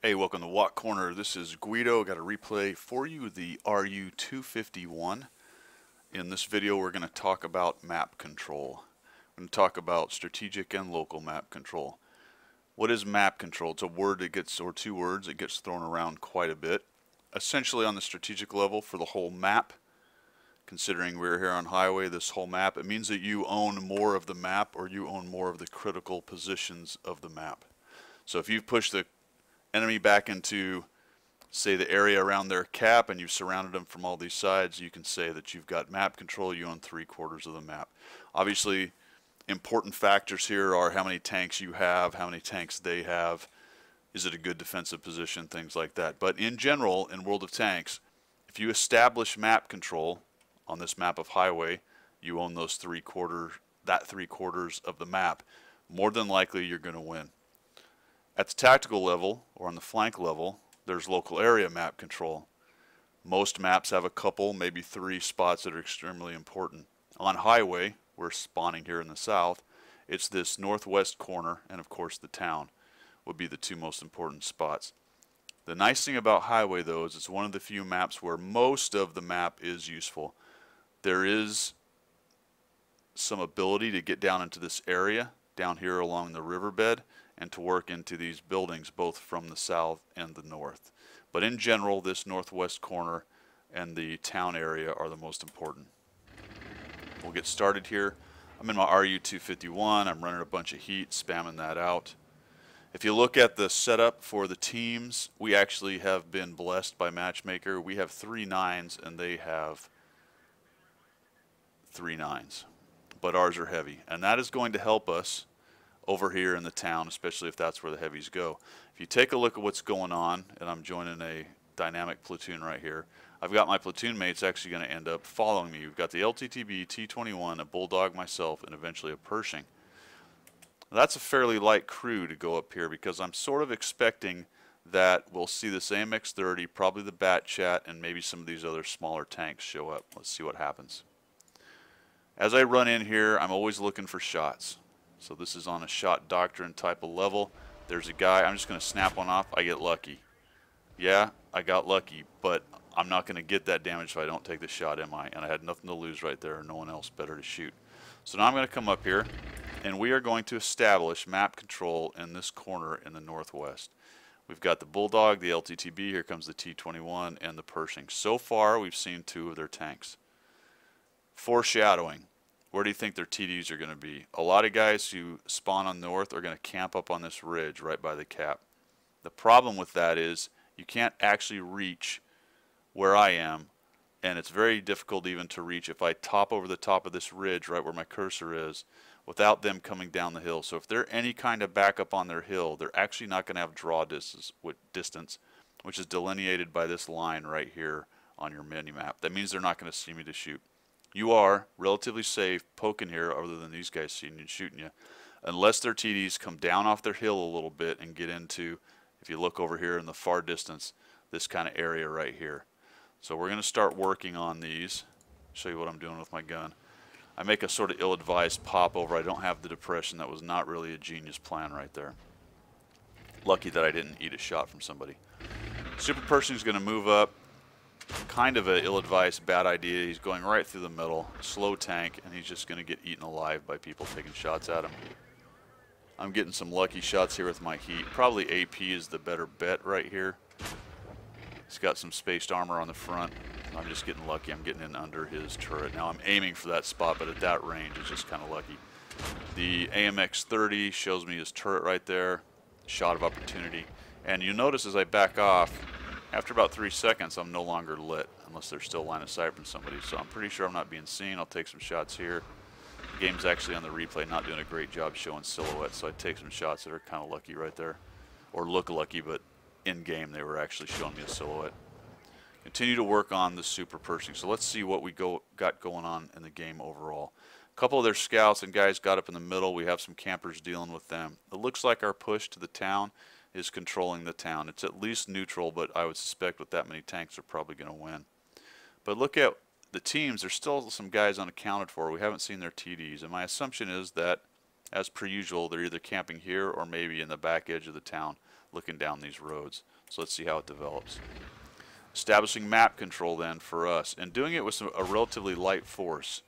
Hey, welcome to Watt Corner. This is Guido. Got a replay for you, the RU-251. In this video, we're going to talk about map control. We're going to talk about strategic and local map control. What is map control? It's a word that gets, or two words, that gets thrown around quite a bit. Essentially, on the strategic level, for the whole map, considering we're here on highway, this whole map, it means that you own more of the map, or you own more of the critical positions of the map. So if you've pushed the enemy back into, say, the area around their cap and you've surrounded them from all these sides, you can say that you've got map control. You own 3/4 of the map. Obviously, important factors here are how many tanks you have, how many tanks they have, is it a good defensive position, things like that. But in general, in World of Tanks, if you establish map control on this map of highway, you own those 3/4 of the map. More than likely, you're going to win. At the tactical level, or on the flank level, there's local area map control. Most maps have a couple, maybe 3 spots that are extremely important. On highway, we're spawning here in the south, it's this northwest corner, and of course the town would be the 2 most important spots. The nice thing about highway, though, is it's one of the few maps where most of the map is useful. There is some ability to get down into this area, down here along the riverbed, and to work into these buildings both from the south and the north. But in general, this northwest corner and the town area are the most important. We'll get started here. I'm in my RU-251. I'm running a bunch of heat, spamming that out. If you look at the setup for the teams, we actually have been blessed by Matchmaker. We have 3 9s and they have 3 9s. But ours are heavy, and that is going to help us over here in the town, especially if that's where the heavies go. If you take a look at what's going on, and I'm joining a dynamic platoon right here, I've got my platoon mates actually going to end up following me. We've got the LTTB, T-21, a Bulldog, myself, and eventually a Pershing. That's a fairly light crew to go up here because I'm sort of expecting that we'll see this AMX-30, probably the Bat Chat, and maybe some of these other smaller tanks show up. Let's see what happens. As I run in here, I'm always looking for shots. So this is on a shot doctrine type of level. There's a guy, I'm just going to snap one off. I get lucky. Yeah, I got lucky, but I'm not going to get that damage if I don't take the shot, am I? And I had nothing to lose right there, no one else better to shoot. So now I'm going to come up here, and we are going to establish map control in this corner in the northwest. We've got the Bulldog, the LTTB, here comes the T-21, and the Pershing. So far, we've seen 2 of their tanks. Foreshadowing. Where do you think their TDs are going to be? A lot of guys who spawn on north are going to camp up on this ridge right by the cap. The problem with that is you can't actually reach where I am, and it's very difficult even to reach if I top over the top of this ridge right where my cursor is without them coming down the hill. So if they're any kind of backup on their hill, they're actually not going to have draw distance, which is delineated by this line right here on your mini-map. That means they're not going to see me to shoot. You are relatively safe poking here other than these guys seeing you and shooting you, unless their TDs come down off their hill a little bit and get into, if you look over here in the far distance, this kind of area right here. So we're going to start working on these. Show you what I'm doing with my gun. I make a sort of ill-advised pop over. I don't have the depression. That was not really a genius plan right there. Lucky that I didn't eat a shot from somebody. Super Pershing is going to move up. Kind of an ill-advised bad idea. He's going right through the middle, slow tank, and he's just going to get eaten alive by people taking shots at him. I'm getting some lucky shots here with my heat. Probably AP is the better bet right here. He's got some spaced armor on the front. I'm just getting lucky. I'm getting in under his turret. Now I'm aiming for that spot, but at that range it's just kind of lucky. The AMX-30 shows me his turret right there. Shot of opportunity. And you notice as I back off, after about 3 seconds, I'm no longer lit, unless there's still line of sight from somebody. So I'm pretty sure I'm not being seen. I'll take some shots here. The game's actually on the replay not doing a great job showing silhouettes, so I'd take some shots that are kind of lucky right there. Or look lucky, but in-game they were actually showing me a silhouette. Continue to work on the Super Pershing. So let's see what we got going on in the game overall. A couple of their scouts and guys got up in the middle. We have some campers dealing with them. It looks like our push to the town is controlling the town. It's at least neutral, but I would suspect with that many tanks they're probably going to win. But look at the teams. There's still some guys unaccounted for. We haven't seen their TDs, and my assumption is that, as per usual, they're either camping here or maybe in the back edge of the town. looking down these roads. So let's see how it develops. Establishing map control then for us, and doing it with a relatively light force.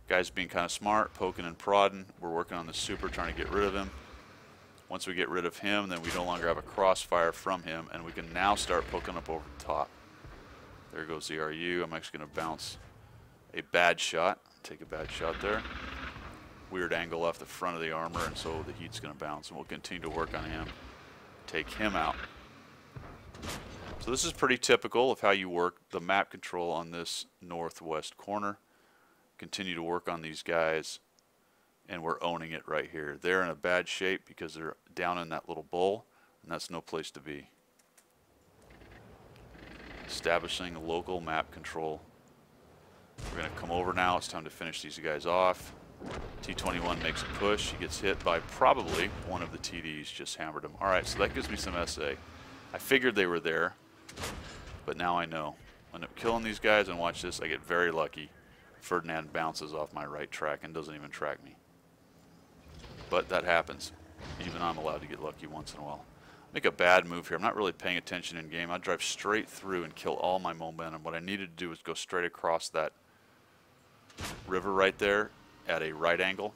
Guys being kind of smart, poking and prodding. We're working on the super, trying to get rid of him. Once we get rid of him, then we no longer have a crossfire from him, and we can now start poking up over the top. There goes the RU. I'm actually going to bounce a bad shot. Take a bad shot there. Weird angle off the front of the armor, and so the heat's going to bounce, and we'll continue to work on him. Take him out. So this is pretty typical of how you work the map control on this northwest corner. Continue to work on these guys, and we're owning it right here. They're in a bad shape because they're down in that little bowl, and that's no place to be. Establishing local map control. We're going to come over now. It's time to finish these guys off. T-21 makes a push. He gets hit by probably one of the TDs. Just hammered him. Alright, so that gives me some SA. I figured they were there, but now I know. When I'm killing these guys, and watch this, I get very lucky. Ferdinand bounces off my right track and doesn't even track me. But that happens. Even I'm allowed to get lucky once in a while. Make a bad move here. I'm not really paying attention in game. I drive straight through and kill all my momentum. What I needed to do was go straight across that river right there at a right angle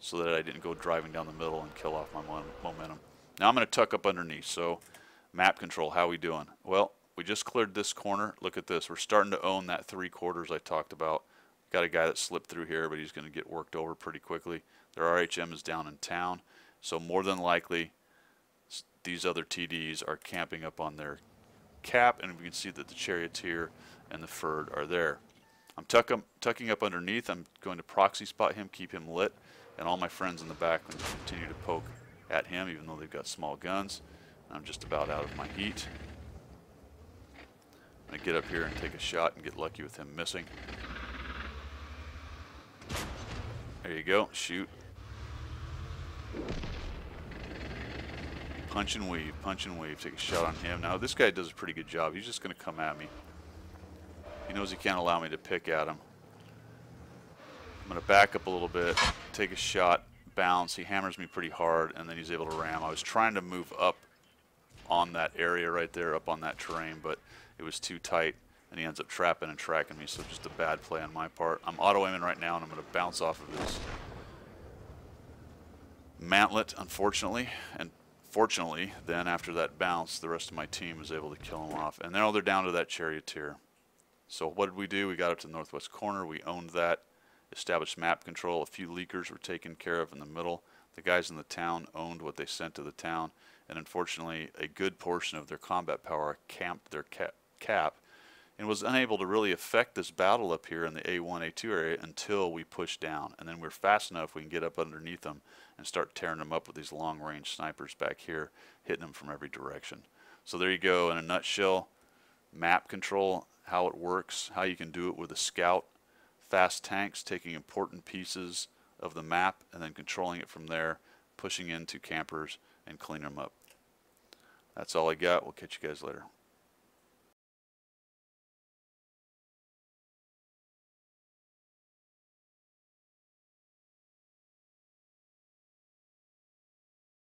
so that I didn't go driving down the middle and kill off my momentum. Now I'm going to tuck up underneath. So map control, how we doing? Well, we just cleared this corner. Look at this. We're starting to own that 3/4 I talked about. Got a guy that slipped through here, but he's going to get worked over pretty quickly. Their RHM is down in town, so more than likely these other TDs are camping up on their cap, and we can see that the Charioteer and the Ferd are there. I'm tucking up underneath. I'm going to proxy spot him, keep him lit, and all my friends in the back will continue to poke at him, even though they've got small guns. I'm just about out of my heat. I'm going to get up here and take a shot and get lucky with him missing. There you go. Shoot. Punch and weave, punch and weave. Take a shot on him. Now, this guy does a pretty good job. He's just going to come at me. He knows he can't allow me to pick at him. I'm going to back up a little bit, take a shot, bounce. He hammers me pretty hard, and then he's able to ram. I was trying to move up on that area right there, up on that terrain, but it was too tight, and he ends up trapping and tracking me, so just a bad play on my part. I'm auto-aiming right now, and I'm going to bounce off of this mantlet, unfortunately, and fortunately, then after that bounce, the rest of my team was able to kill him off. And now they're down to that Charioteer. So what did we do? We got up to the northwest corner. We owned that. Established map control. A few leakers were taken care of in the middle. The guys in the town owned what they sent to the town. And unfortunately, a good portion of their combat power camped their cap and was unable to really affect this battle up here in the A1, A2 area until we pushed down. And then we're fast enough we can get up underneath them and start tearing them up with these long-range snipers back here, hitting them from every direction. So there you go, in a nutshell, map control, how it works, how you can do it with a scout, fast tanks, taking important pieces of the map and then controlling it from there, pushing into campers and cleaning them up. That's all I got. We'll catch you guys later.